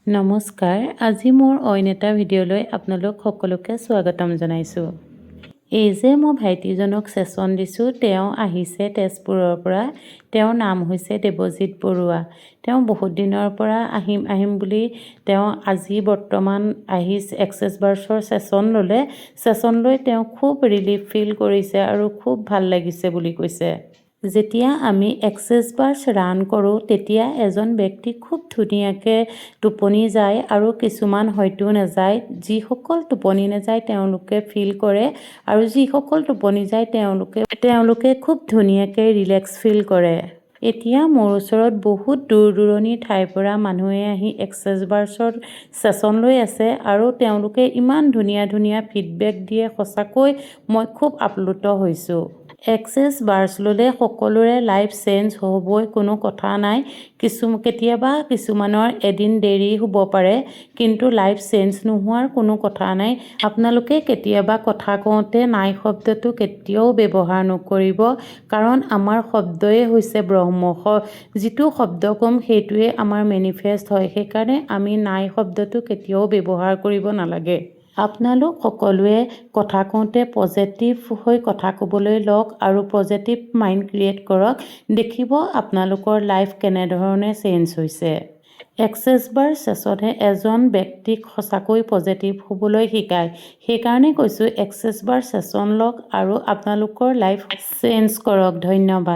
নমস্কাৰ, আজি মোৰ অইন এটা ভিডিঅ'লৈ আপোনালোক সকলোকে স্বাগতম জনাইছোঁ। এই যে মই ভাইটিজনক ছেছন দিছোঁ, তেওঁ আহিছে তেজপুৰৰ পৰা। তেওঁৰ নাম হৈছে দেৱজিৎ বৰুৱা। তেওঁ বহুত দিনৰ পৰা আহিম বুলি তেওঁ আজি বৰ্তমান আহি এক্সেছ বাৰ্ছৰ ছেছন ল'লে। ছেছন লৈ তেওঁ খুব ৰিলিফ ফিল কৰিছে আৰু খুব ভাল লাগিছে বুলি কৈছে। যেতিয়া আমি এক্সেছ বাৰ্ছ ৰান কৰোঁ তেতিয়া এজন ব্যক্তি খুব ধুনীয়াকৈ টোপনি যায় আৰু কিছুমান হয়তো নাযায়। যিসকল টোপনি নাযায় তেওঁলোকে ফিল কৰে আৰু যিসকল টোপনি যায় তেওঁলোকে খুব ধুনীয়াকৈ ৰিলেক্স ফিল কৰে। এতিয়া মোৰ ওচৰত বহুত দূৰ দূৰণিৰ ঠাইৰ পৰা মানুহে আহি এক্সেছ বাৰ্ছৰ ছেছন লৈ আছে আৰু তেওঁলোকে ইমান ধুনীয়া ধুনীয়া ফিডবেক দিয়ে, সঁচাকৈ মই খুব আপ্লুত হৈছোঁ। এক্সেছ বাৰ্ছ ল'লে সকলোৰে লাইফ চেঞ্জ হ'বই, কোনো কথা নাই। কেতিয়াবা কিছুমানৰ এদিন দেৰি হ'ব পাৰে, কিন্তু লাইফ চেঞ্জ নোহোৱাৰ কোনো কথা নাই। আপোনালোকে কেতিয়াবা কথা কওঁতে নাই শব্দটো কেতিয়াও ব্যৱহাৰ নকৰিব, কাৰণ আমাৰ শব্দই হৈছে ব্ৰহ্ম। যিটো শব্দ ক'ম সেইটোৱে আমাৰ মেনিফেষ্ট হয়। সেইকাৰণে আমি নাই শব্দটো কেতিয়াও ব্যৱহাৰ কৰিব নালাগে। আপোনালোক সকলোৱে কথা কওঁতে পজিটিভ হৈ কথা ক'বলৈ লওক আৰু পজিটিভ মাইণ্ড ক্ৰিয়েট কৰক। দেখিব আপোনালোকৰ লাইফ কেনেধৰণে চেঞ্জ হৈছে। এক্সেছ বাৰ্ছ ছেছনে এজন ব্যক্তিক সঁচাকৈ পজিটিভ হ'বলৈ শিকায়। সেইকাৰণে কৈছোঁ এক্সেছ বাৰ্ছ ছেছন লওক আৰু আপোনালোকৰ লাইফ চেঞ্জ কৰক। ধন্যবাদ।